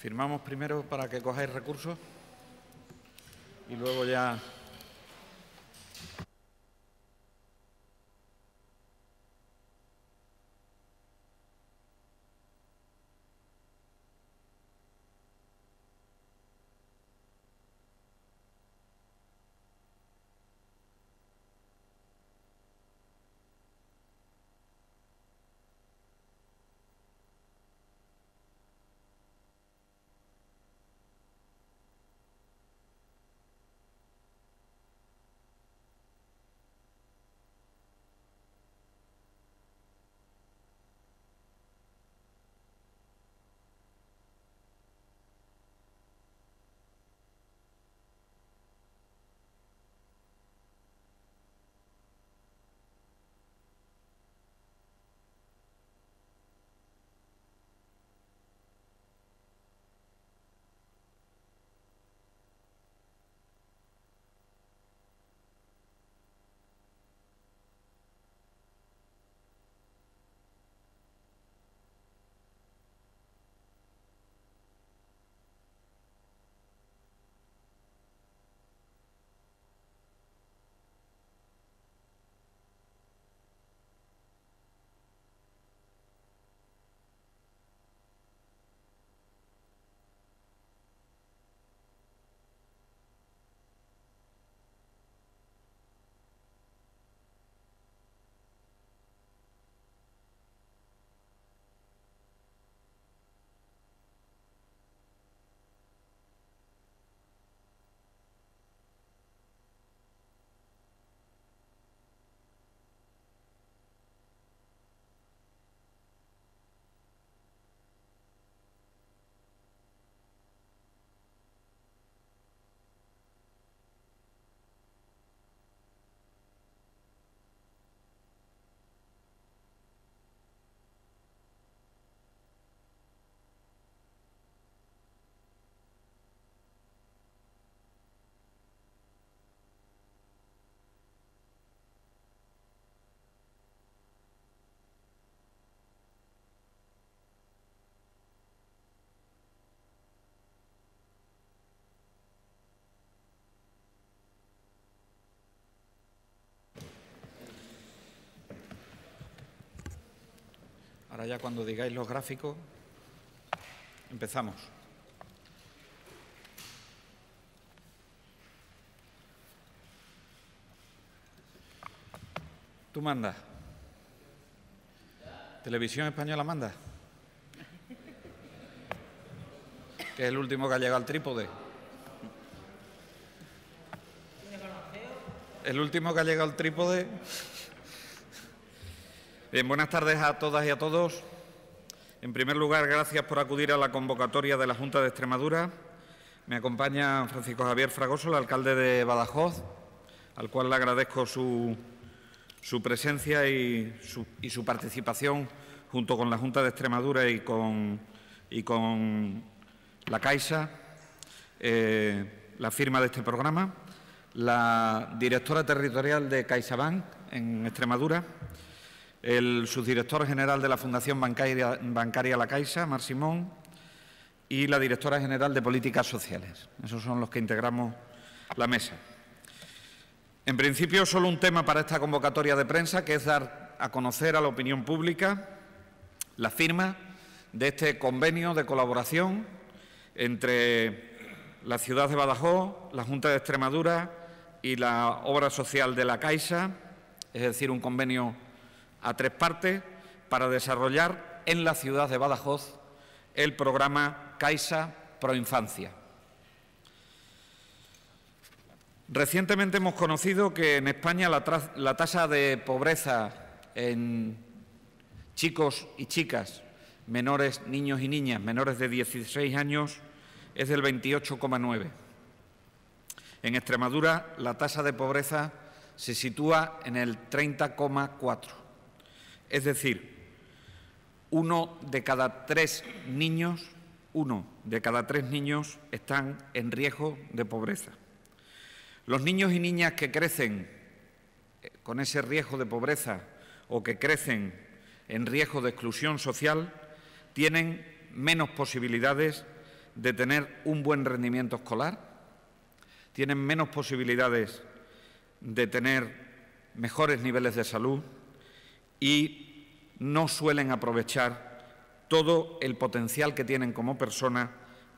Firmamos primero para que cojáis recursos y luego ya... Ahora ya cuando digáis los gráficos, empezamos. Tú mandas. Televisión Española manda. Que es el último que ha llegado al trípode. El último que ha llegado al trípode. Bien, buenas tardes a todas y a todos. En primer lugar, gracias por acudir a la convocatoria de la Junta de Extremadura. Me acompaña Francisco Javier Fragoso, el alcalde de Badajoz, al cual le agradezco su presencia y su participación junto con la Junta de Extremadura y con la Caixa, la firma de este programa, la directora territorial de CaixaBank en Extremadura, el subdirector general de la Fundación Bancaria La Caixa, Marc Simón, y la directora general de Políticas Sociales. Esos son los que integramos la mesa. En principio, solo un tema para esta convocatoria de prensa, que es dar a conocer a la opinión pública la firma de este convenio de colaboración entre la ciudad de Badajoz, la Junta de Extremadura y la obra social de La Caixa, es decir, un convenio a 3 partes para desarrollar en la ciudad de Badajoz el programa Caixa Proinfancia. Recientemente hemos conocido que en España la tasa de pobreza en chicos y chicas, niños y niñas menores de 16 años, es del 28,9. En Extremadura la tasa de pobreza se sitúa en el 30,4. Es decir, uno de cada tres niños están en riesgo de pobreza. Los niños y niñas que crecen con ese riesgo de pobreza o que crecen en riesgo de exclusión social tienen menos posibilidades de tener un buen rendimiento escolar, tienen menos posibilidades de tener mejores niveles de salud y no suelen aprovechar todo el potencial que tienen como personas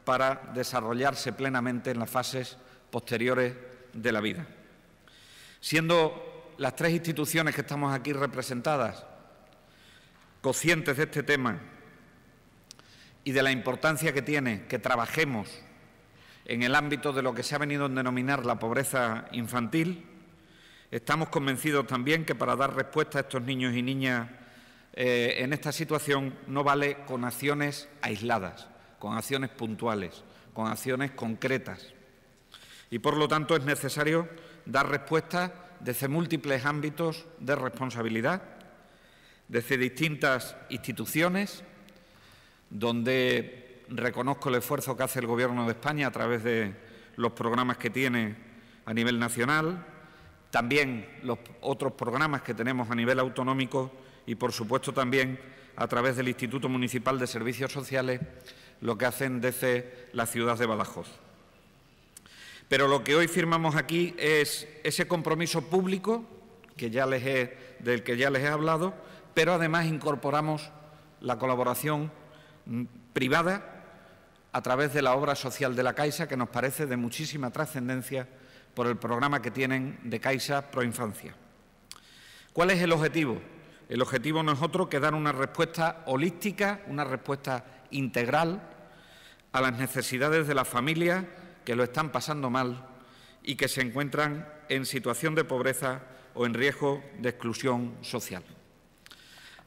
para desarrollarse plenamente en las fases posteriores de la vida. Siendo las tres instituciones que estamos aquí representadas conscientes de este tema y de la importancia que tiene que trabajemos en el ámbito de lo que se ha venido a denominar la pobreza infantil, estamos convencidos también que para dar respuesta a estos niños y niñas en esta situación no vale con acciones aisladas, con acciones puntuales, con acciones concretas. Y por lo tanto es necesario dar respuesta desde múltiples ámbitos de responsabilidad, desde distintas instituciones, donde reconozco el esfuerzo que hace el Gobierno de España a través de los programas que tiene a nivel nacional, también los otros programas que tenemos a nivel autonómico y, por supuesto, también a través del Instituto Municipal de Servicios Sociales, lo que hacen desde la ciudad de Badajoz. Pero lo que hoy firmamos aquí es ese compromiso público del que ya les he hablado, pero además incorporamos la colaboración privada a través de la obra social de la Caixa, que nos parece de muchísima trascendencia por el programa que tienen de Caixa Proinfancia. ¿Cuál es el objetivo? El objetivo no es otro que dar una respuesta holística, una respuesta integral a las necesidades de las familias que lo están pasando mal y que se encuentran en situación de pobreza o en riesgo de exclusión social.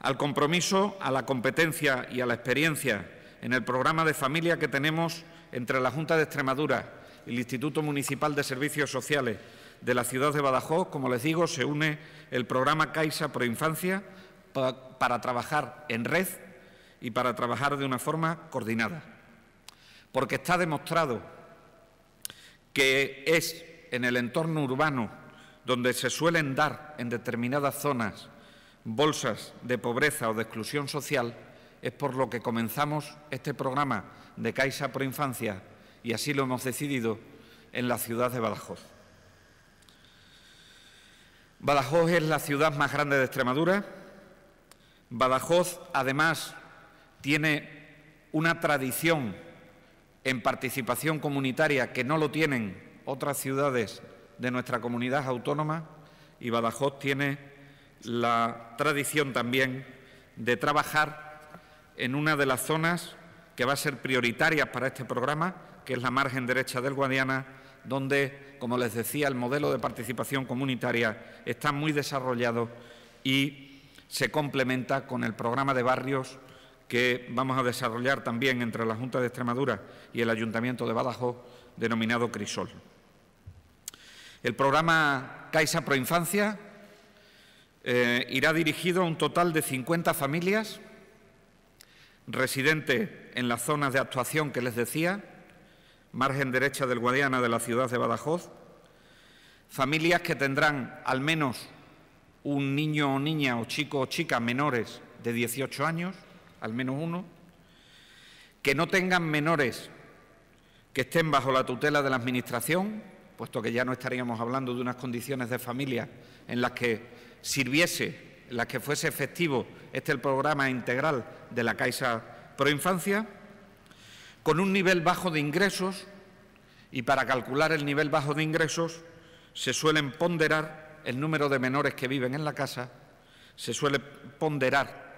Al compromiso, a la competencia y a la experiencia en el programa de familia que tenemos entre la Junta de Extremadura y el Instituto Municipal de Servicios Sociales de la ciudad de Badajoz, como les digo, se une el programa Caixa Proinfancia para trabajar en red y para trabajar de una forma coordinada. Porque está demostrado que es en el entorno urbano donde se suelen dar en determinadas zonas bolsas de pobreza o de exclusión social, es por lo que comenzamos este programa de Caixa Proinfancia y así lo hemos decidido en la ciudad de Badajoz. Badajoz es la ciudad más grande de Extremadura. Badajoz, además, tiene una tradición en participación comunitaria que no lo tienen otras ciudades de nuestra comunidad autónoma, y Badajoz tiene la tradición también de trabajar en una de las zonas que va a ser prioritarias para este programa, que es la margen derecha del Guadiana, donde, como les decía, el modelo de participación comunitaria está muy desarrollado y se complementa con el programa de barrios que vamos a desarrollar también entre la Junta de Extremadura y el Ayuntamiento de Badajoz, denominado Crisol. El programa Caixa Proinfancia irá dirigido a un total de 50 familias residentes en las zonas de actuación que les decía, margen derecha del Guadiana de la ciudad de Badajoz, familias que tendrán al menos un niño o niña o chico o chica menores de 18 años, al menos uno, que no tengan menores que estén bajo la tutela de la Administración, puesto que ya no estaríamos hablando de unas condiciones de familia en las que sirviese, en las que fuese efectivo el programa integral de la Caixa Proinfancia, con un nivel bajo de ingresos, y para calcular el nivel bajo de ingresos se suelen ponderar el número de menores que viven en la casa, se suele ponderar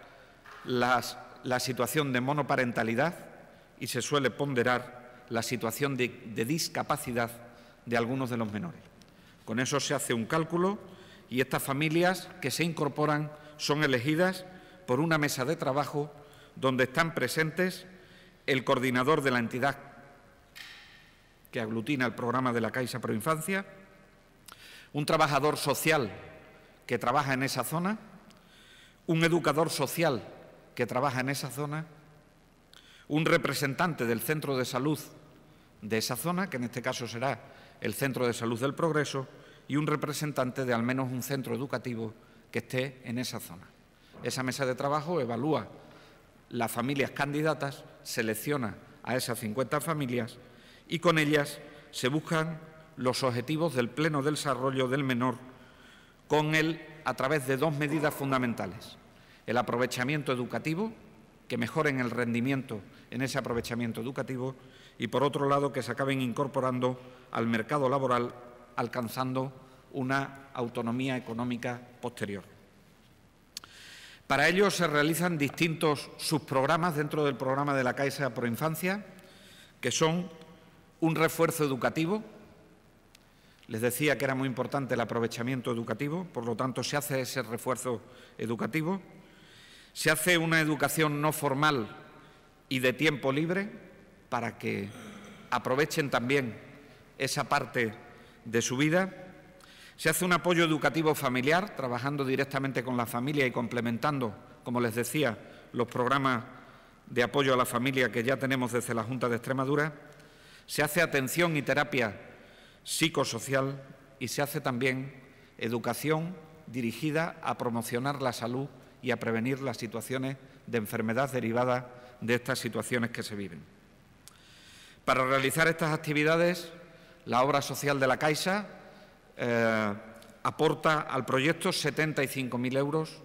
la situación de monoparentalidad y se suele ponderar la situación de discapacidad de algunos de los menores. Con eso se hace un cálculo y estas familias que se incorporan son elegidas por una mesa de trabajo donde están presentes el coordinador de la entidad que aglutina el programa de la Caixa Proinfancia, un trabajador social que trabaja en esa zona, un educador social que trabaja en esa zona, un representante del centro de salud de esa zona, que en este caso será el Centro de Salud del Progreso, y un representante de al menos un centro educativo que esté en esa zona. Esa mesa de trabajo evalúa las familias candidatas, selecciona a esas 50 familias y con ellas se buscan los objetivos del pleno desarrollo del menor a través de dos medidas fundamentales: el aprovechamiento educativo, que mejoren el rendimiento en ese aprovechamiento educativo, y por otro lado que se acaben incorporando al mercado laboral alcanzando una autonomía económica posterior. Para ello se realizan distintos subprogramas dentro del programa de la Caixa Proinfancia, que son un refuerzo educativo. Les decía que era muy importante el aprovechamiento educativo, por lo tanto se hace ese refuerzo educativo. Se hace una educación no formal y de tiempo libre para que aprovechen también esa parte de su vida. Se hace un apoyo educativo familiar, trabajando directamente con la familia y complementando, como les decía, los programas de apoyo a la familia que ya tenemos desde la Junta de Extremadura. Se hace atención y terapia psicosocial y se hace también educación dirigida a promocionar la salud y a prevenir las situaciones de enfermedad derivadas de estas situaciones que se viven. Para realizar estas actividades, la obra social de la Caixa aporta al proyecto 75.000 euros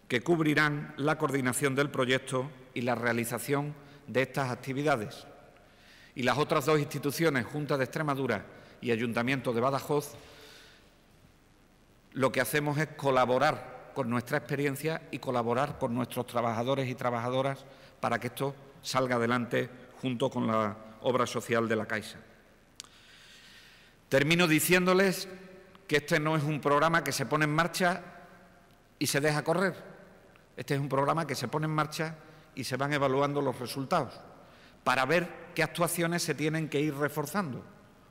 que cubrirán la coordinación del proyecto y la realización de estas actividades. Y las otras dos instituciones, Junta de Extremadura y Ayuntamiento de Badajoz, lo que hacemos es colaborar con nuestra experiencia y colaborar con nuestros trabajadores y trabajadoras para que esto salga adelante junto con la obra social de la Caixa. Termino diciéndoles que este no es un programa que se pone en marcha y se deja correr. Este es un programa que se pone en marcha y se van evaluando los resultados para ver qué actuaciones se tienen que ir reforzando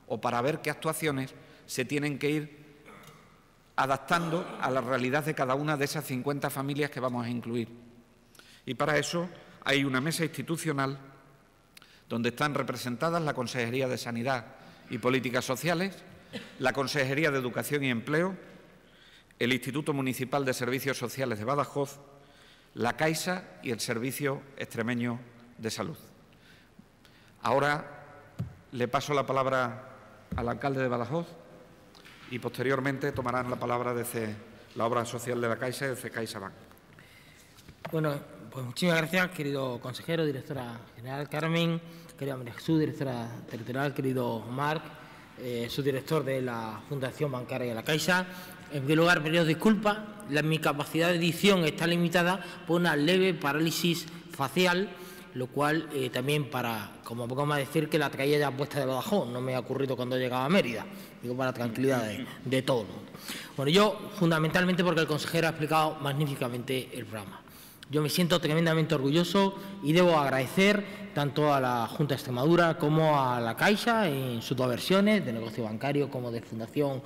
o para ver qué actuaciones se tienen que ir adaptando a la realidad de cada una de esas 50 familias que vamos a incluir. Y para eso hay una mesa institucional donde están representadas la Consejería de Sanidad y Políticas Sociales, la Consejería de Educación y Empleo, el Instituto Municipal de Servicios Sociales de Badajoz, la Caixa y el Servicio Extremeño de Salud. Ahora le paso la palabra al alcalde de Badajoz y posteriormente tomarán la palabra desde la obra social de la Caixa y desde CaixaBank. Bueno, pues muchísimas gracias, querido consejero, directora general Carmen, querida María Jesús, directora territorial, querido Marc, subdirector de la Fundación Bancaria de la Caixa. En primer lugar, pediros disculpas, mi capacidad de edición está limitada por una leve parálisis facial, lo cual también como poco más decir que la traía ya puesta de Badajoz, no me ha ocurrido cuando llegaba a Mérida, digo para tranquilidad de todo el mundo. Bueno, yo fundamentalmente porque el consejero ha explicado magníficamente el programa. Yo me siento tremendamente orgulloso y debo agradecer tanto a la Junta de Extremadura como a la Caixa en sus dos versiones, de negocio bancario como de fundación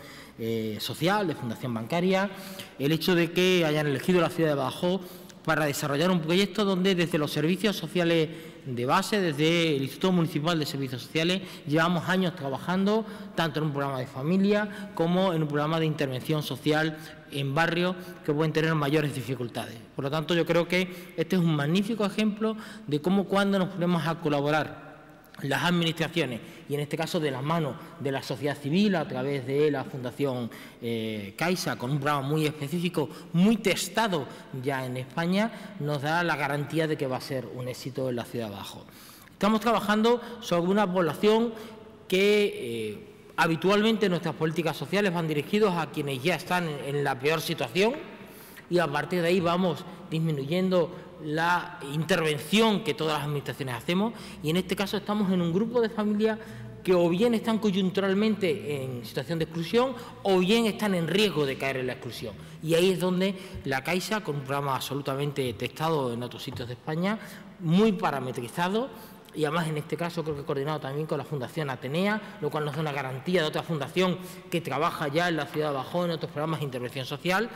social, de fundación bancaria, el hecho de que hayan elegido la ciudad de Badajoz para desarrollar un proyecto donde desde los servicios sociales de base, desde el Instituto Municipal de Servicios Sociales, llevamos años trabajando tanto en un programa de familia como en un programa de intervención social en barrios que pueden tener mayores dificultades. Por lo tanto, yo creo que este es un magnífico ejemplo de cómo cuando nos ponemos a colaborar las administraciones, y en este caso de las manos de la sociedad civil a través de la Fundación Caixa, con un programa muy específico, muy testado ya en España, nos da la garantía de que va a ser un éxito en la ciudad de Badajoz. Estamos trabajando sobre una población que habitualmente nuestras políticas sociales van dirigidas a quienes ya están en la peor situación y a partir de ahí vamos disminuyendo la intervención que todas las administraciones hacemos, y en este caso estamos en un grupo de familias que o bien están coyunturalmente en situación de exclusión o bien están en riesgo de caer en la exclusión. Y ahí es donde la Caixa, con un programa absolutamente testado en otros sitios de España, muy parametrizado, y además en este caso creo que coordinado también con la Fundación Atenea, lo cual nos da una garantía de otra fundación que trabaja ya en la ciudad de Badajoz en otros programas de intervención social,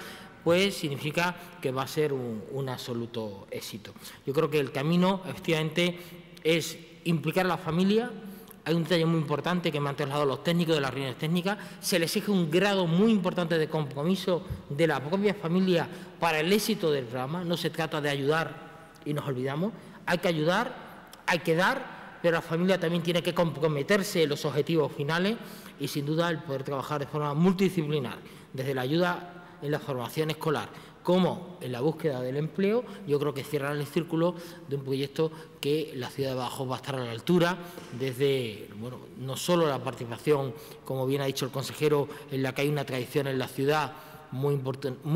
pues significa que va a ser un absoluto éxito. Yo creo que el camino, efectivamente, es implicar a la familia. Hay un detalle muy importante que me han trasladado los técnicos de las reuniones técnicas. Se les exige un grado muy importante de compromiso de la propia familia para el éxito del programa. No se trata de ayudar y nos olvidamos. Hay que ayudar, hay que dar pero la familia también tiene que comprometerse en los objetivos finales y, sin duda, el poder trabajar de forma multidisciplinar, desde la ayuda en la formación escolar como en la búsqueda del empleo. Yo creo que cierran el círculo de un proyecto que la ciudad de Badajoz va a estar a la altura, desde, bueno, no solo la participación, como bien ha dicho el consejero, en la que hay una tradición en la ciudad muy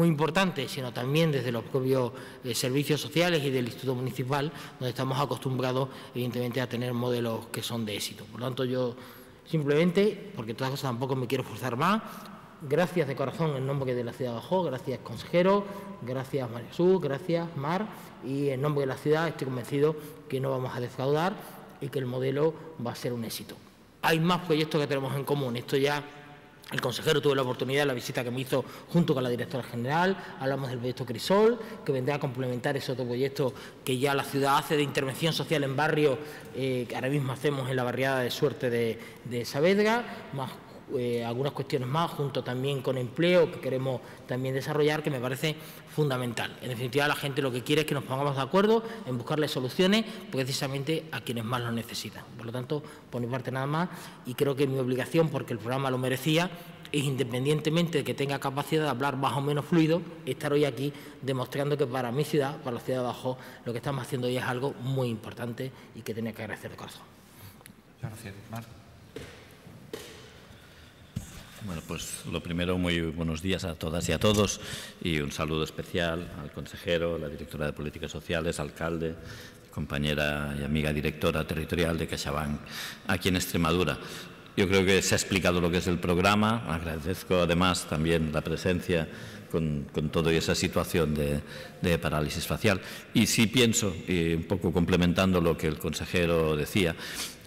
importante, sino también desde los propios servicios sociales y del Instituto Municipal, donde estamos acostumbrados, evidentemente, a tener modelos que son de éxito. Por lo tanto, yo simplemente, porque todas las cosas tampoco me quiero forzar más, gracias de corazón en nombre de la ciudad de Badajoz, gracias consejero, gracias María Jesús, gracias Mar, y en nombre de la ciudad estoy convencido que no vamos a defraudar y que el modelo va a ser un éxito. Hay más proyectos que tenemos en común, esto ya el consejero tuvo la oportunidad en la visita que me hizo junto con la directora general, hablamos del proyecto Crisol, que vendrá a complementar ese otro proyecto que ya la ciudad hace de intervención social en barrio, que ahora mismo hacemos en la barriada de Suerte de Saavedra, más algunas cuestiones más, junto también con empleo, que queremos también desarrollar, que me parece fundamental. En definitiva, la gente lo que quiere es que nos pongamos de acuerdo en buscarle soluciones precisamente a quienes más lo necesitan. Por lo tanto, por mi parte nada más, y creo que mi obligación, porque el programa lo merecía, es, independientemente de que tenga capacidad de hablar más o menos fluido, estar hoy aquí demostrando que para mi ciudad, para la ciudad de Badajoz, lo que estamos haciendo hoy es algo muy importante y que tenía que agradecer de corazón. Gracias. Marc. Bueno, pues lo primero, muy buenos días a todas y a todos, y un saludo especial al consejero, la directora de Políticas Sociales, alcalde, compañera y amiga directora territorial de CaixaBank aquí en Extremadura. Yo creo que se ha explicado lo que es el programa. Agradezco además también la presencia con toda esa situación de parálisis facial. Y sí pienso, y un poco complementando lo que el consejero decía,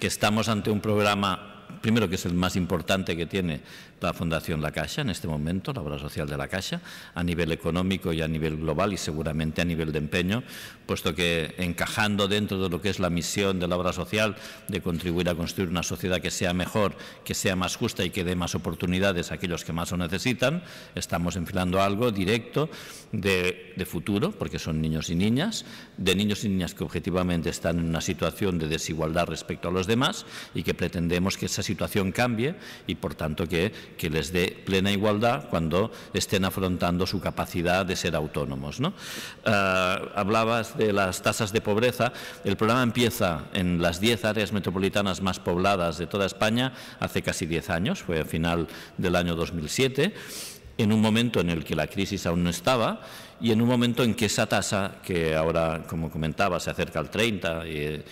que estamos ante un programa, primero, que es el más importante que tiene la Fundación La Caixa en este momento, la obra social de La Caixa, a nivel económico y a nivel global, y seguramente a nivel de empeño, puesto que encajando dentro de lo que es la misión de la obra social, de contribuir a construir una sociedad que sea mejor, que sea más justa y que dé más oportunidades a aquellos que más lo necesitan, estamos enfilando algo directo de futuro, porque son niños y niñas, de niños y niñas que objetivamente están en una situación de desigualdad respecto a los demás, y que pretendemos que esa situación cambie y, por tanto, que les dé plena igualdad cuando estén afrontando su capacidad de ser autónomos, ¿no? Hablabas de las tasas de pobreza. El programa empieza en las 10 áreas metropolitanas más pobladas de toda España hace casi 10 años, fue a final del año 2007, en un momento en el que la crisis aún no estaba, y en un momento en que esa tasa, que ahora, como comentaba, se acerca al 30%,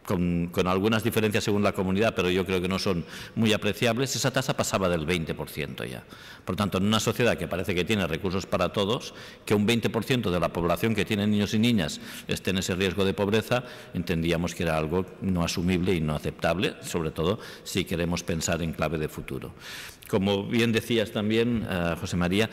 con algunas diferencias según la comunidad, pero yo creo que no son muy apreciables, esa tasa pasaba del 20% ya. Por tanto, en una sociedad que parece que tiene recursos para todos, que un 20% de la población que tiene niños y niñas esté en ese riesgo de pobreza, entendíamos que era algo no asumible y no aceptable, sobre todo si queremos pensar en clave de futuro. Como bien decías también, José María,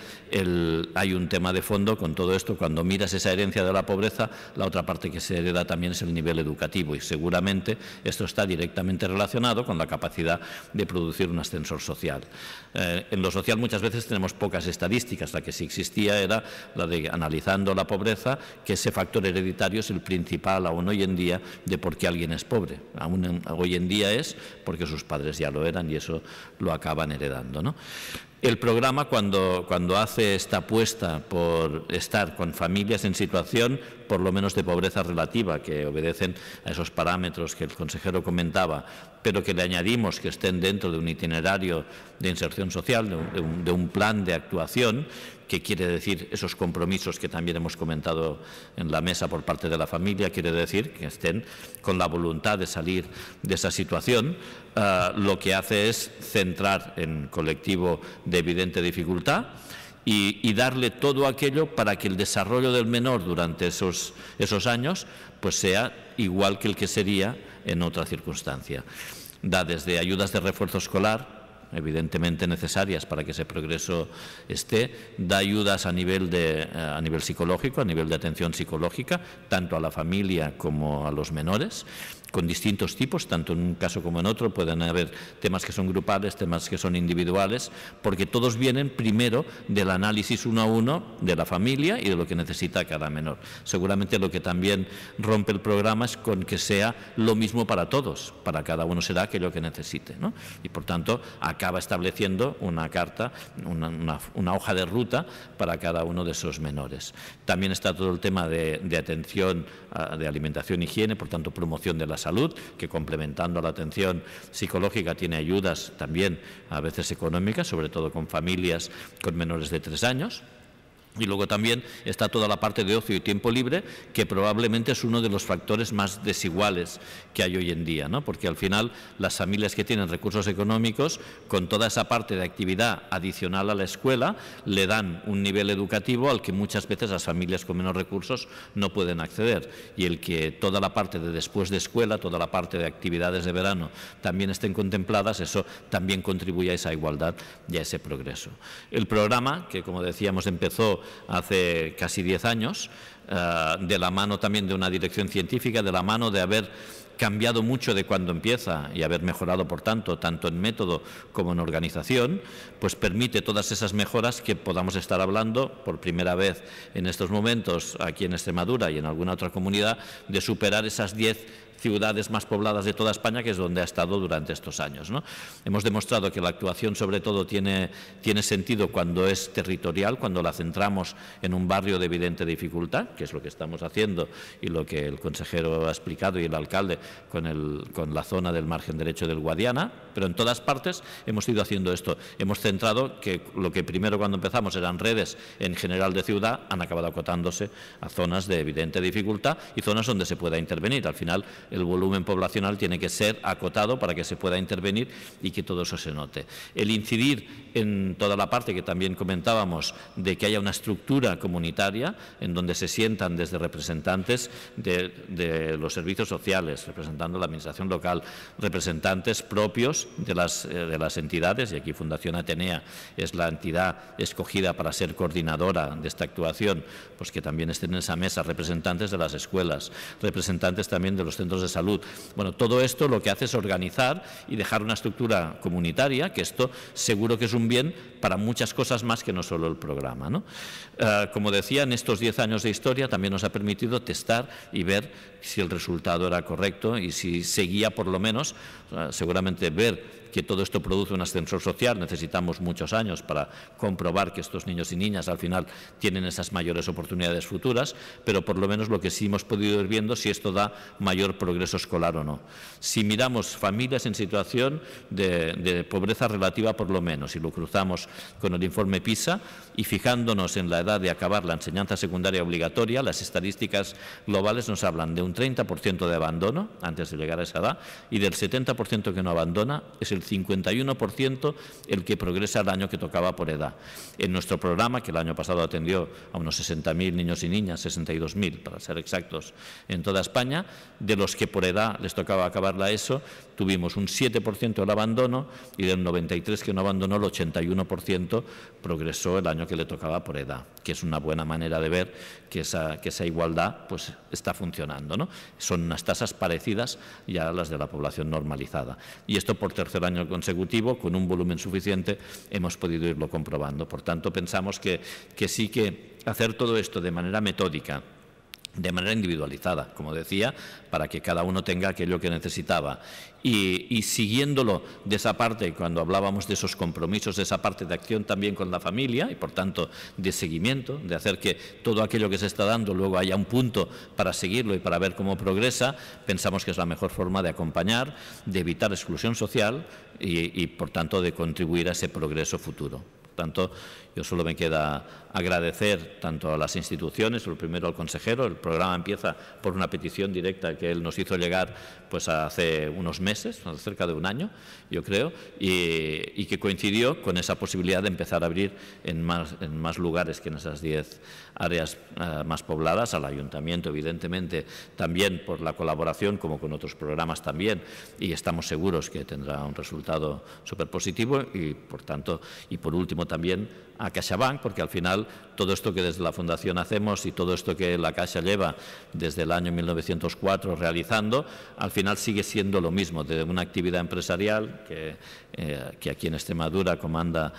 hay un tema de fondo con todo esto. Cuando miras esa herencia de la pobreza, la otra parte que se hereda también es el nivel educativo, y seguramente esto está directamente relacionado con la capacidad de producir un ascensor social. En lo social muchas veces tenemos pocas estadísticas. La que sí existía era la de, analizando la pobreza, que ese factor hereditario es el principal aún hoy en día de por qué alguien es pobre. Aún hoy en día es porque sus padres ya lo eran y eso lo acaban heredando, ¿no? El programa, cuando hace esta apuesta por estar con familias en situación por lo menos de pobreza relativa, que obedecen a esos parámetros que el consejero comentaba, pero que le añadimos que estén dentro de un itinerario de inserción social, de un plan de actuación, que quiere decir esos compromisos que también hemos comentado en la mesa por parte de la familia, quiere decir que estén con la voluntad de salir de esa situación. Lo que hace es centrar en colectivo de evidente dificultad y darle todo aquello para que el desarrollo del menor durante esos años pues sea igual que el que sería en otra circunstancia. Da desde ayudas de refuerzo escolar, evidentemente necesarias para que ese progreso esté, da ayudas a nivel psicológico, a nivel de atención psicológica, tanto a la familia como a los menores, con distintos tipos, tanto en un caso como en otro. Pueden haber temas que son grupales, temas que son individuales, porque todos vienen primero del análisis uno a uno de la familia y de lo que necesita cada menor. Seguramente lo que también rompe el programa es con que sea lo mismo para todos, para cada uno será aquello que necesite, ¿no? Y por tanto acaba estableciendo una carta, una hoja de ruta para cada uno de esos menores. También está todo el tema de atención, de alimentación, higiene, por tanto promoción de la salud, que complementando a la atención psicológica tiene ayudas también a veces económicas, sobre todo con familias con menores de 3 años. Y luego también está toda la parte de ocio y tiempo libre, que probablemente es uno de los factores más desiguales que hay hoy en día, ¿no? Porque al final las familias que tienen recursos económicos, con toda esa parte de actividad adicional a la escuela, le dan un nivel educativo al que muchas veces las familias con menos recursos no pueden acceder. Y el que toda la parte de después de escuela, toda la parte de actividades de verano también estén contempladas, eso también contribuye a esa igualdad y a ese progreso. El programa, que como decíamos empezó hace casi 10 años, de la mano también de una dirección científica, de la mano de haber cambiado mucho de cuando empieza y haber mejorado, por tanto en método como en organización, pues permite todas esas mejoras que podamos estar hablando por primera vez en estos momentos aquí en Extremadura y en alguna otra comunidad, de superar esas 10 ciudades más pobladas de toda España, que es donde ha estado durante estos años, ¿no? Hemos demostrado que la actuación sobre todo tiene sentido cuando es territorial, cuando la centramos en un barrio de evidente dificultad, que es lo que estamos haciendo y lo que el consejero ha explicado y el alcalde con la zona del margen derecho del Guadiana, pero en todas partes hemos ido haciendo esto. Hemos centrado que lo que primero cuando empezamos eran redes en general de ciudad, han acabado acotándose a zonas de evidente dificultad y zonas donde se pueda intervenir. Al final el volumen poblacional tiene que ser acotado para que se pueda intervenir y que todo eso se note. El incidir en toda la parte que también comentábamos de que haya una estructura comunitaria en donde se sientan desde representantes de los servicios sociales, representando la administración local, representantes propios de las entidades, y aquí Fundación Atenea es la entidad escogida para ser coordinadora de esta actuación, pues que también estén en esa mesa representantes de las escuelas, representantes también de los centros de salud. Bueno, todo esto lo que hace es organizar y dejar una estructura comunitaria, que esto seguro que es un bien para muchas cosas más que no solo el programa, ¿no? Como decía, en estos 10 años de historia también nos ha permitido testar y ver si el resultado era correcto y si seguía por lo menos, seguramente ver que todo esto produce un ascensor social. Necesitamos muchos años para comprobar que estos niños y niñas al final tienen esas mayores oportunidades futuras, pero por lo menos lo que sí hemos podido ir viendo si esto da mayor progreso escolar o no. Si miramos familias en situación de pobreza relativa por lo menos, y lo cruzamos con el informe PISA y fijándonos en la edad de acabar la enseñanza secundaria obligatoria, las estadísticas globales nos hablan de un 30% de abandono antes de llegar a esa edad, y del 70% que no abandona es el 51% el que progresa el año que tocaba por edad. En nuestro programa, que el año pasado atendió a unos 60.000 niños y niñas, 62.000 para ser exactos, en toda España, de los que por edad les tocaba acabar la ESO, tuvimos un 7% del abandono, y del 93% que no abandonó, el 81% progresó el año que le tocaba por edad, que es una buena manera de ver que esa igualdad pues está funcionando, ¿no? Son unas tasas parecidas ya a las de la población normalizada. Y esto por tercer año consecutivo, con un volumen suficiente, hemos podido irlo comprobando. Por tanto, pensamos que sí que hacer todo esto de manera metódica, de manera individualizada, como decía, para que cada uno tenga aquello que necesitaba. Y siguiéndolo de esa parte, cuando hablábamos de esos compromisos, de esa parte de acción también con la familia y, por tanto, de seguimiento, de hacer que todo aquello que se está dando luego haya un punto para seguirlo y para ver cómo progresa, pensamos que es la mejor forma de acompañar, de evitar exclusión social y por tanto, de contribuir a ese progreso futuro. Por tanto, yo solo me queda agradecer tanto a las instituciones, lo primero al consejero. El programa empieza por una petición directa que él nos hizo llegar pues hace unos meses, cerca de un año, yo creo, y que coincidió con esa posibilidad de empezar a abrir en más lugares que en esas 10 áreas más pobladas, al ayuntamiento, evidentemente, también por la colaboración, como con otros programas también, y estamos seguros que tendrá un resultado súper positivo y, por tanto, y por último también a CaixaBank, porque al final todo esto que desde la Fundación hacemos y todo esto que la Caixa lleva desde el año 1904 realizando, al final sigue siendo lo mismo, de una actividad empresarial que aquí en Extremadura comanda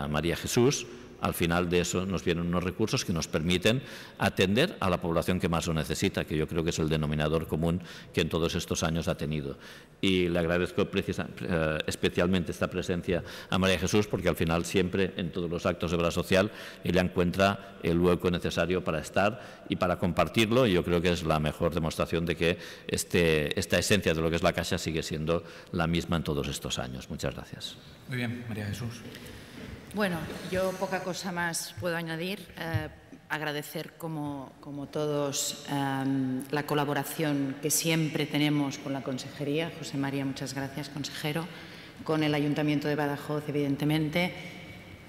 María Jesús. Al final de eso nos vienen unos recursos que nos permiten atender a la población que más lo necesita, que yo creo que es el denominador común que en todos estos años ha tenido. Y le agradezco especialmente esta presencia a María Jesús, porque al final siempre en todos los actos de obra social ella encuentra el hueco necesario para estar y para compartirlo, y yo creo que es la mejor demostración de que esta esencia de lo que es la Caixa sigue siendo la misma en todos estos años. Muchas gracias. Muy bien, María Jesús. Bueno, yo poca cosa más puedo añadir. Agradecer, como todos, la colaboración que siempre tenemos con la Consejería. José María, muchas gracias, consejero. Con el Ayuntamiento de Badajoz, evidentemente.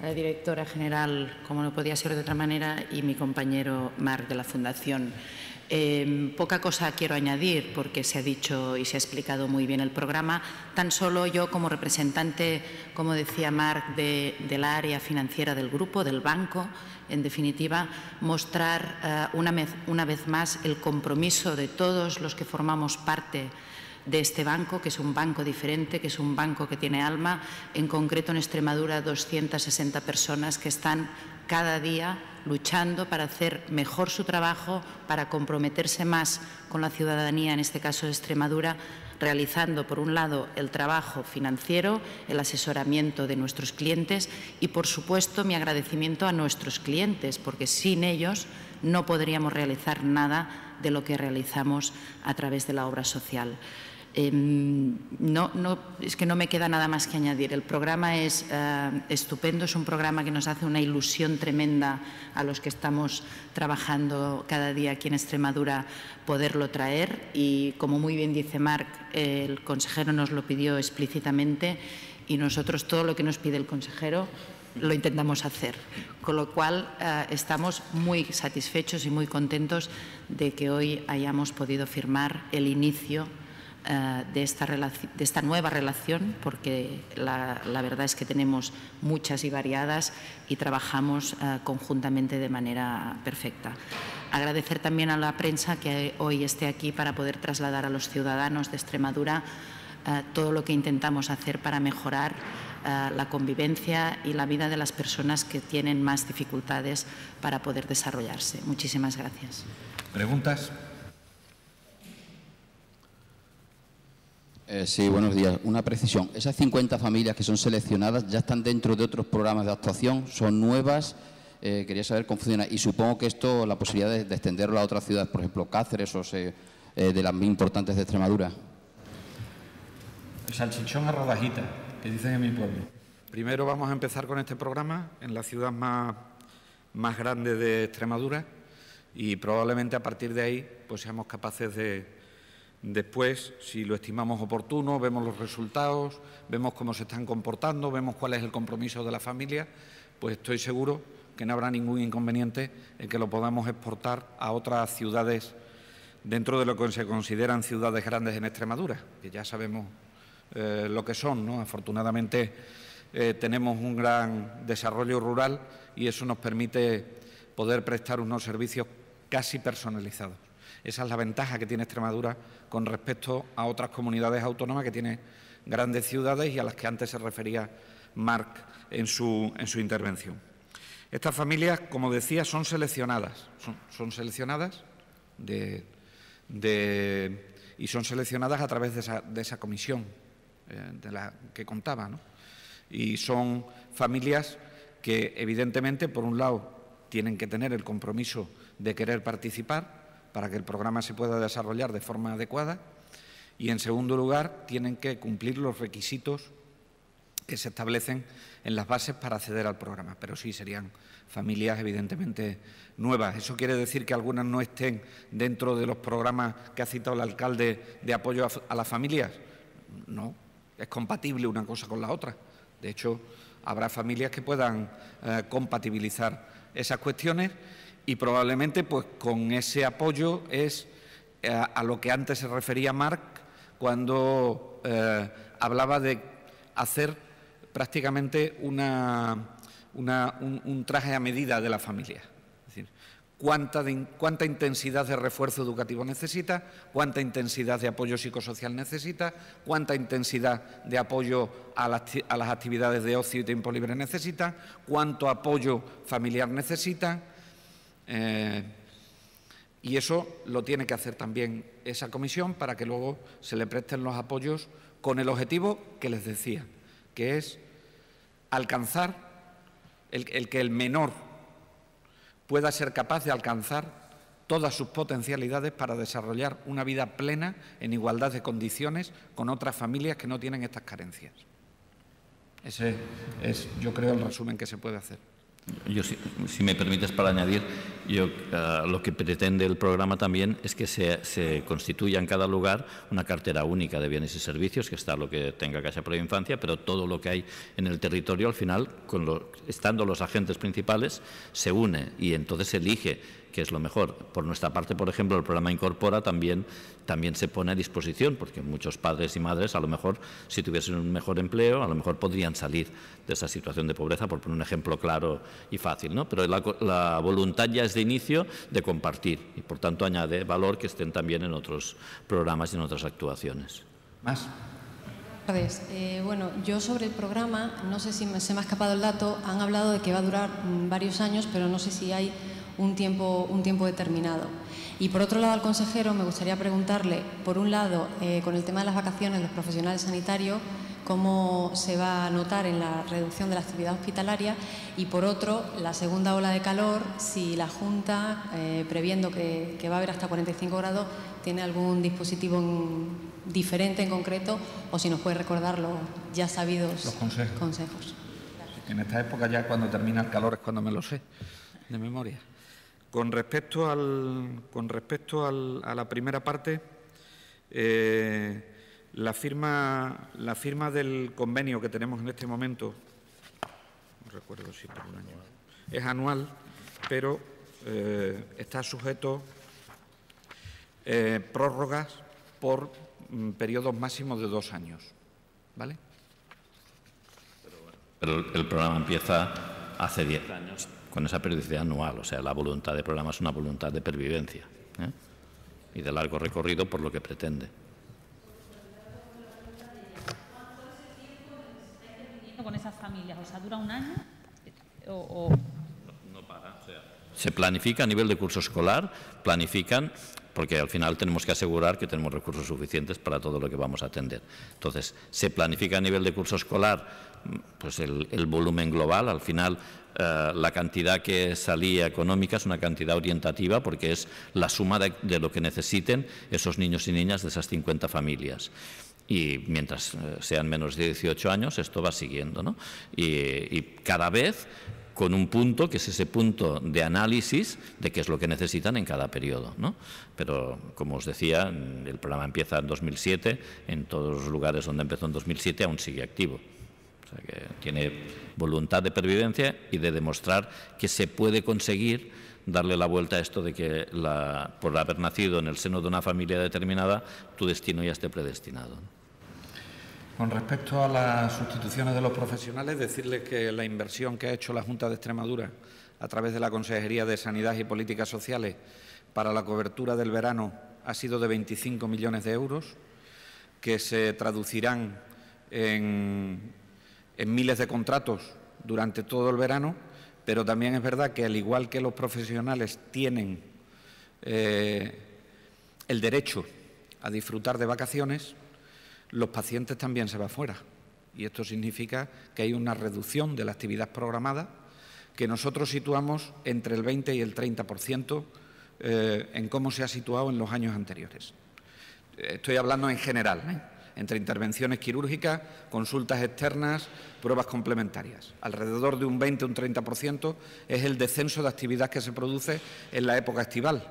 La directora general, como no podía ser de otra manera, y mi compañero Marc de la Fundación. Poca cosa quiero añadir porque se ha dicho y se ha explicado muy bien el programa. Tan solo yo, como representante, como decía Marc, del área financiera del grupo, del banco, en definitiva, mostrar una vez más el compromiso de todos los que formamos parte de este banco, que es un banco diferente, que es un banco que tiene alma. En concreto, en Extremadura, 260 personas que están cada día luchando para hacer mejor su trabajo, para comprometerse más con la ciudadanía, en este caso de Extremadura, realizando, por un lado, el trabajo financiero, el asesoramiento de nuestros clientes y, por supuesto, mi agradecimiento a nuestros clientes, porque sin ellos no podríamos realizar nada de lo que realizamos a través de la obra social. Es que no me queda nada más que añadir. El programa es estupendo, es un programa que nos hace una ilusión tremenda a los que estamos trabajando cada día aquí en Extremadura poderlo traer y, como muy bien dice Marc, el consejero nos lo pidió explícitamente y nosotros todo lo que nos pide el consejero lo intentamos hacer, con lo cual estamos muy satisfechos y muy contentos de que hoy hayamos podido firmar el inicio de esta nueva relación, porque la verdad es que tenemos muchas y variadas y trabajamos conjuntamente de manera perfecta. Agradecer también a la prensa que hoy esté aquí para poder trasladar a los ciudadanos de Extremadura todo lo que intentamos hacer para mejorar la convivencia y la vida de las personas que tienen más dificultades para poder desarrollarse. Muchísimas gracias. ¿Preguntas? Sí, buenos días. Una precisión. ¿Esas 50 familias que son seleccionadas ya están dentro de otros programas de actuación? ¿Son nuevas? Quería saber cómo funciona. Y supongo que esto, la posibilidad de extenderlo a otras ciudades, por ejemplo, Cáceres o de las más importantes de Extremadura. El salchichón a rodajita, que dicen en mi pueblo. Primero vamos a empezar con este programa en la ciudad más grande de Extremadura y probablemente a partir de ahí pues seamos capaces de... Después, si lo estimamos oportuno, vemos los resultados, vemos cómo se están comportando, vemos cuál es el compromiso de la familia, pues estoy seguro que no habrá ningún inconveniente en que lo podamos exportar a otras ciudades dentro de lo que se consideran ciudades grandes en Extremadura, que ya sabemos lo que son, ¿no? Afortunadamente tenemos un gran desarrollo rural y eso nos permite poder prestar unos servicios casi personalizados. Esa es la ventaja que tiene Extremadura con respecto a otras comunidades autónomas que tienen grandes ciudades y a las que antes se refería Marc en su intervención. Estas familias, como decía, son seleccionadas. Son seleccionadas y son seleccionadas a través de esa comisión de la que contaba, ¿no? Y son familias que, evidentemente, por un lado, tienen que tener el compromiso de querer participar para que el programa se pueda desarrollar de forma adecuada y, en segundo lugar, tienen que cumplir los requisitos que se establecen en las bases para acceder al programa. Pero sí, serían familias evidentemente nuevas. ¿Eso quiere decir que algunas no estén dentro de los programas que ha citado el alcalde de apoyo a las familias? No, es compatible una cosa con la otra. De hecho, habrá familias que puedan compatibilizar esas cuestiones y probablemente pues con ese apoyo es a lo que antes se refería Marc cuando hablaba de hacer prácticamente una un traje a medida de la familia. Es decir, cuánta intensidad de refuerzo educativo necesita, cuánta intensidad de apoyo psicosocial necesita, cuánta intensidad de apoyo a las actividades de ocio y tiempo libre necesita, cuánto apoyo familiar necesita. Y eso lo tiene que hacer también esa comisión para que luego se le presten los apoyos con el objetivo que les decía, que es alcanzar el que el menor pueda ser capaz de alcanzar todas sus potencialidades para desarrollar una vida plena en igualdad de condiciones con otras familias que no tienen estas carencias. Ese es, yo creo, el resumen que se puede hacer. Yo, si me permites, para añadir, lo que pretende el programa también es que se constituya en cada lugar una cartera única de bienes y servicios, que está lo que tenga Caixa Pro Infancia, pero todo lo que hay en el territorio, al final, estando los agentes principales, se une y entonces se elige qué es lo mejor. Por nuestra parte, por ejemplo, el programa Incorpora también se pone a disposición, porque muchos padres y madres, a lo mejor, si tuviesen un mejor empleo, a lo mejor podrían salir de esa situación de pobreza, por poner un ejemplo claro y fácil, ¿no? Pero la voluntad ya es de inicio de compartir y, por tanto, añade valor que estén también en otros programas y en otras actuaciones. ¿Más? Buenas tardes. Bueno, yo sobre el programa, no sé si se me ha escapado el dato, han hablado de que va a durar varios años, pero no sé si hay un tiempo determinado. Y por otro lado, al consejero me gustaría preguntarle, por un lado, con el tema de las vacaciones de los profesionales sanitarios, cómo se va a notar en la reducción de la actividad hospitalaria, y por otro, la segunda ola de calor, si la Junta, previendo que va a haber hasta 45 grados, tiene algún dispositivo diferente en concreto, o si nos puede recordar los ya sabidos consejos. En esta época, ya cuando termina el calor, es cuando me lo sé de memoria. Con respecto a la primera parte, la firma del convenio que tenemos en este momento, no recuerdo si por un año, es anual, pero está sujeto prórrogas por periodos máximos de 2 años, ¿vale? Pero el programa empieza hace 10 años con esa periodicidad anual, o sea, la voluntad de programa es una voluntad de pervivencia, y de largo recorrido por lo que pretende. Con esas familias, o sea, ¿dura un año? No para, o sea, se planifica a nivel de curso escolar, planifican, porque al final tenemos que asegurar que tenemos recursos suficientes para todo lo que vamos a atender. Entonces, se planifica a nivel de curso escolar, pues el volumen global. Al final, la cantidad que salía económica es una cantidad orientativa, porque es la suma de lo que necesiten esos niños y niñas de esas 50 familias. Y mientras sean menos de 18 años, esto va siguiendo, ¿no? Y cada vez con un punto, que es ese punto de análisis de qué es lo que necesitan en cada periodo, ¿no? Pero, como os decía, el programa empieza en 2007, en todos los lugares donde empezó en 2007 aún sigue activo. O sea, que tiene voluntad de pervivencia y de demostrar que se puede conseguir darle la vuelta a esto de que por haber nacido en el seno de una familia determinada, tu destino ya esté predestinado. Con respecto a las sustituciones de los profesionales, decirles que la inversión que ha hecho la Junta de Extremadura a través de la Consejería de Sanidad y Políticas Sociales para la cobertura del verano ha sido de 25 millones de euros, que se traducirán en miles de contratos durante todo el verano, pero también es verdad que, al igual que los profesionales tienen el derecho a disfrutar de vacaciones, los pacientes también se van fuera. Y esto significa que hay una reducción de la actividad programada que nosotros situamos entre el 20 y el 30% en cómo se ha situado en los años anteriores. Estoy hablando en general, entre intervenciones quirúrgicas, consultas externas, pruebas complementarias. Alrededor de un 20 o un 30% es el descenso de actividad que se produce en la época estival.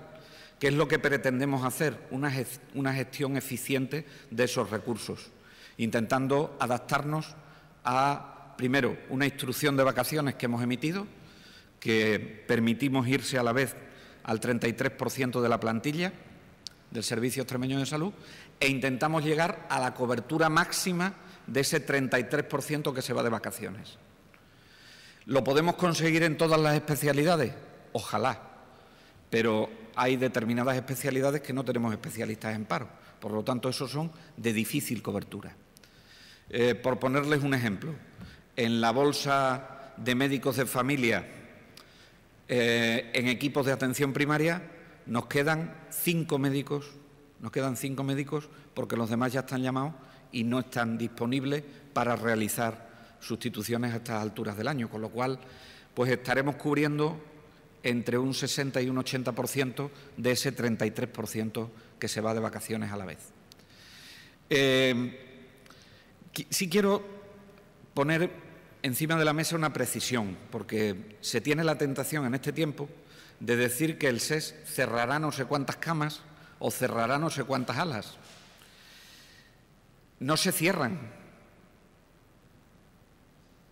¿Qué es lo que pretendemos hacer? Una gestión eficiente de esos recursos, intentando adaptarnos a, primero, una instrucción de vacaciones que hemos emitido, que permitimos irse a la vez al 33% de la plantilla del Servicio Extremeño de Salud, e intentamos llegar a la cobertura máxima de ese 33% que se va de vacaciones. ¿Lo podemos conseguir en todas las especialidades? Ojalá, pero hay determinadas especialidades que no tenemos especialistas en paro. Por lo tanto, esos son de difícil cobertura. Por ponerles un ejemplo, en la bolsa de médicos de familia, en equipos de atención primaria, nos quedan 5 médicos, porque los demás ya están llamados y no están disponibles para realizar sustituciones a estas alturas del año, con lo cual pues estaremos cubriendo entre un 60 y un 80% de ese 33% que se va de vacaciones a la vez. Sí quiero poner encima de la mesa una precisión, porque se tiene la tentación en este tiempo de decir que el SES cerrará no sé cuántas camas o cerrará no sé cuántas alas. No se cierran.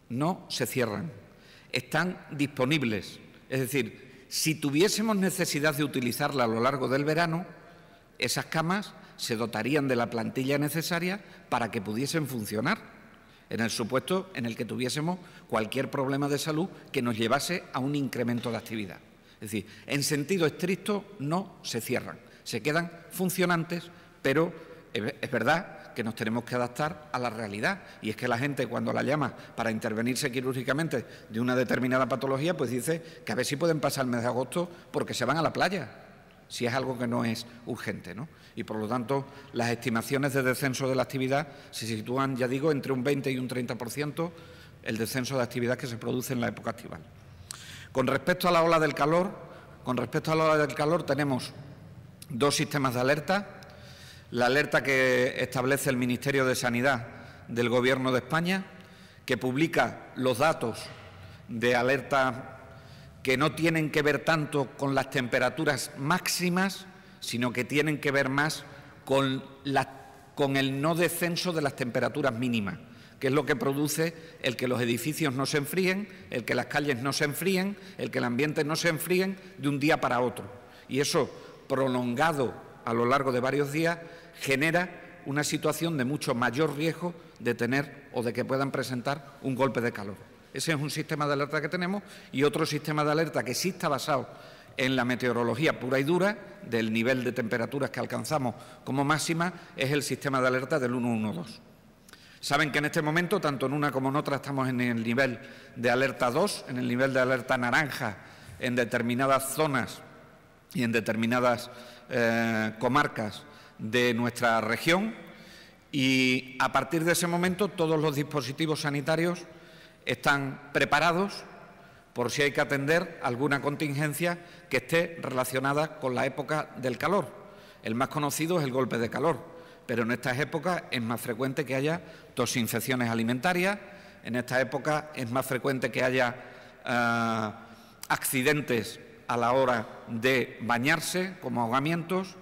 No se cierran. Están disponibles. Es decir, si tuviésemos necesidad de utilizarla a lo largo del verano, esas camas se dotarían de la plantilla necesaria para que pudiesen funcionar, en el supuesto en el que tuviésemos cualquier problema de salud que nos llevase a un incremento de actividad. Es decir, en sentido estricto no se cierran, se quedan funcionantes, pero es verdad que nos tenemos que adaptar a la realidad, y es que la gente cuando la llama para intervenirse quirúrgicamente de una determinada patología, pues dice que a ver si pueden pasar el mes de agosto porque se van a la playa, si es algo que no es urgente, ¿no? Y por lo tanto las estimaciones de descenso de la actividad se sitúan, ya digo, entre un 20 y un 30% el descenso de actividad que se produce en la época estival. Con respecto a la ola del calor, tenemos 2 sistemas de alerta. La alerta que establece el Ministerio de Sanidad del Gobierno de España, que publica los datos de alerta que no tienen que ver tanto con las temperaturas máximas, sino que tienen que ver más con el no descenso de las temperaturas mínimas, que es lo que produce el que los edificios no se enfríen, el que las calles no se enfríen, el que el ambiente no se enfríen de un día para otro. Y eso, prolongado a lo largo de varios días, genera una situación de mucho mayor riesgo de tener o de que puedan presentar un golpe de calor. Ese es un sistema de alerta que tenemos, y otro sistema de alerta que sí está basado en la meteorología pura y dura del nivel de temperaturas que alcanzamos como máxima es el sistema de alerta del 112. Saben que en este momento, tanto en una como en otra, estamos en el nivel de alerta 2, en el nivel de alerta naranja en determinadas zonas y en determinadas comarcas de nuestra región, y a partir de ese momento todos los dispositivos sanitarios están preparados por si hay que atender alguna contingencia que esté relacionada con la época del calor. El más conocido es el golpe de calor, pero en estas épocas es más frecuente que haya tosinfecciones alimentarias, en esta época es más frecuente que haya accidentes a la hora de bañarse, como ahogamientos,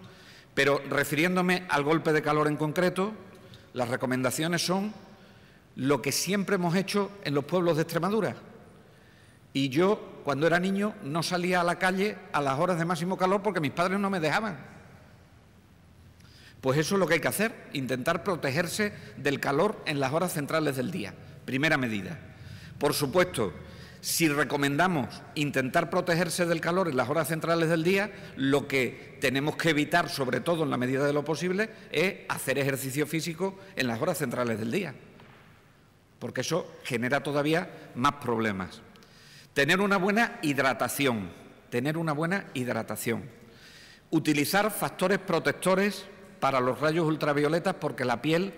pero refiriéndome al golpe de calor en concreto, las recomendaciones son lo que siempre hemos hecho en los pueblos de Extremadura. Y yo, cuando era niño, no salía a la calle a las horas de máximo calor porque mis padres no me dejaban. Pues eso es lo que hay que hacer, intentar protegerse del calor en las horas centrales del día. Primera medida. Por supuesto, si recomendamos intentar protegerse del calor en las horas centrales del día, lo que tenemos que evitar, sobre todo en la medida de lo posible, es hacer ejercicio físico en las horas centrales del día, porque eso genera todavía más problemas. Tener una buena hidratación, utilizar factores protectores para los rayos ultravioletas, porque la piel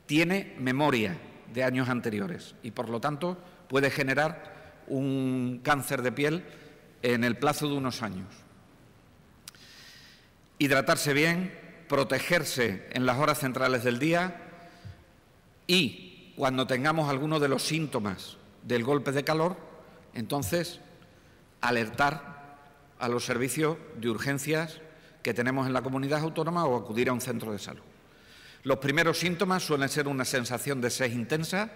tiene memoria de años anteriores y, por lo tanto, puede generar un cáncer de piel en el plazo de unos años. Hidratarse bien, protegerse en las horas centrales del día, y cuando tengamos alguno de los síntomas del golpe de calor, entonces alertar a los servicios de urgencias que tenemos en la comunidad autónoma o acudir a un centro de salud. Los primeros síntomas suelen ser una sensación de sed intensa,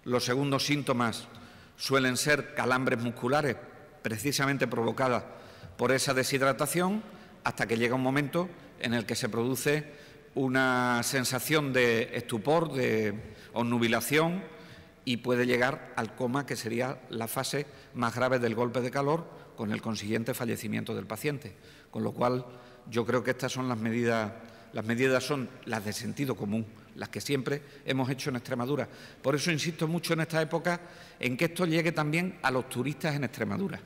los segundos síntomas suelen ser calambres musculares, precisamente provocadas por esa deshidratación, hasta que llega un momento en el que se produce una sensación de estupor, de obnubilación, y puede llegar al coma, que sería la fase más grave del golpe de calor, con el consiguiente fallecimiento del paciente. Con lo cual, yo creo que estas son las medidas son las de sentido común, las que siempre hemos hecho en Extremadura. Por eso insisto mucho en esta época en que esto llegue también a los turistas en Extremadura,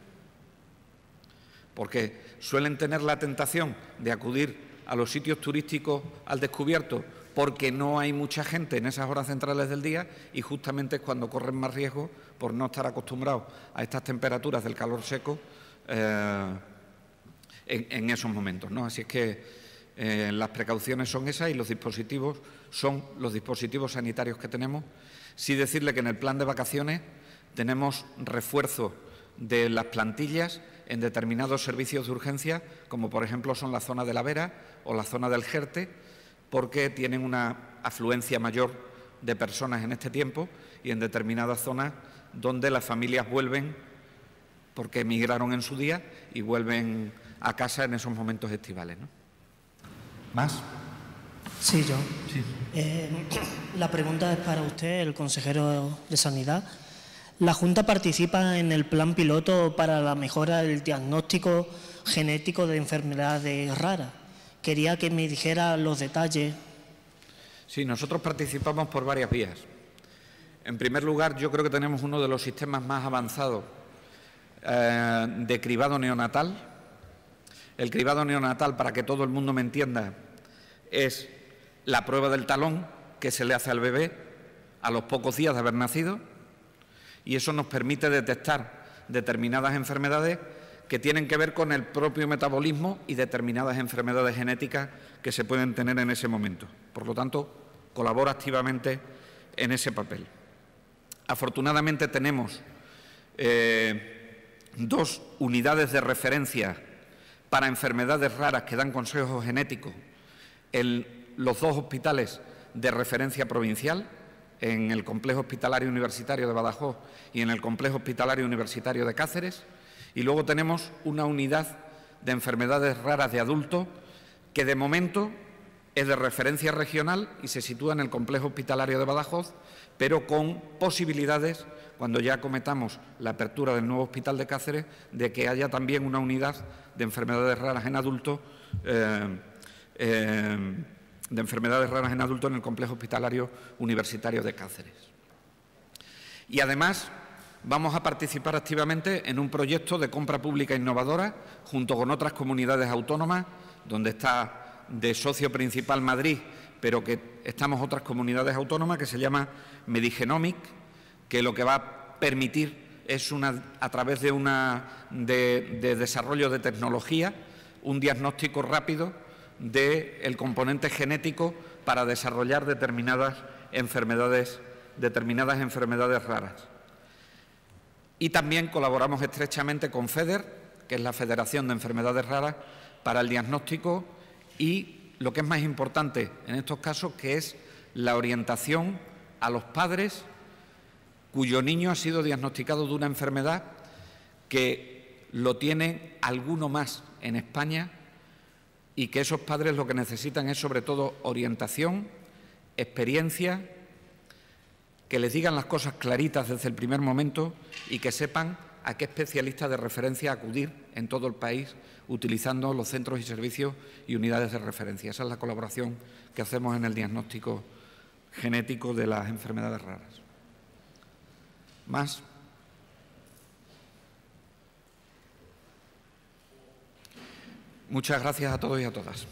porque suelen tener la tentación de acudir a los sitios turísticos al descubierto porque no hay mucha gente en esas horas centrales del día, y justamente es cuando corren más riesgo por no estar acostumbrados a estas temperaturas del calor seco en esos momentos, ¿no? Así es que las precauciones son esas y los dispositivos son los dispositivos sanitarios que tenemos. Sí decirle que en el plan de vacaciones tenemos refuerzo de las plantillas en determinados servicios de urgencia, como por ejemplo son la zona de la Vera o la zona del Jerte, porque tienen una afluencia mayor de personas en este tiempo, y en determinadas zonas donde las familias vuelven porque emigraron en su día y vuelven a casa en esos momentos estivales, ¿no? ¿Más? Sí, yo. Sí. La pregunta es para usted, el consejero de Sanidad. ¿La Junta participa en el plan piloto para la mejora del diagnóstico genético de enfermedades raras? Quería que me dijera los detalles. Sí, nosotros participamos por varias vías. En primer lugar, yo creo que tenemos uno de los sistemas más avanzados de cribado neonatal. El cribado neonatal, para que todo el mundo me entienda, es la prueba del talón que se le hace al bebé a los pocos días de haber nacido, y eso nos permite detectar determinadas enfermedades que tienen que ver con el propio metabolismo y determinadas enfermedades genéticas que se pueden tener en ese momento. Por lo tanto, colabora activamente en ese papel. Afortunadamente tenemos 2 unidades de referencia para enfermedades raras que dan consejos genéticos en los 2 hospitales de referencia provincial, en el Complejo Hospitalario Universitario de Badajoz y en el Complejo Hospitalario Universitario de Cáceres. Y luego tenemos una unidad de enfermedades raras de adultos que de momento es de referencia regional y se sitúa en el Complejo Hospitalario de Badajoz, pero con posibilidades, cuando ya acometamos la apertura del nuevo Hospital de Cáceres, de que haya también una unidad de enfermedades raras en adultos en el Complejo Hospitalario Universitario de Cáceres. Y además vamos a participar activamente en un proyecto de compra pública innovadora junto con otras comunidades autónomas, donde está de socio principal Madrid, pero que estamos otras comunidades autónomas, que se llama Medigenomic, que lo que va a permitir es a través de desarrollo de tecnología, un diagnóstico rápido del componente genético para desarrollar determinadas enfermedades raras. Y también colaboramos estrechamente con FEDER, que es la Federación de Enfermedades Raras, para el diagnóstico y, lo que es más importante en estos casos, que es la orientación a los padres cuyo niño ha sido diagnosticado de una enfermedad que lo tiene alguno más en España, y que esos padres lo que necesitan es sobre todo orientación, experiencia, que les digan las cosas claritas desde el primer momento y que sepan a qué especialistas de referencia acudir en todo el país utilizando los centros y servicios y unidades de referencia. Esa es la colaboración que hacemos en el diagnóstico genético de las enfermedades raras. ¿Más? Muchas gracias a todos y a todas.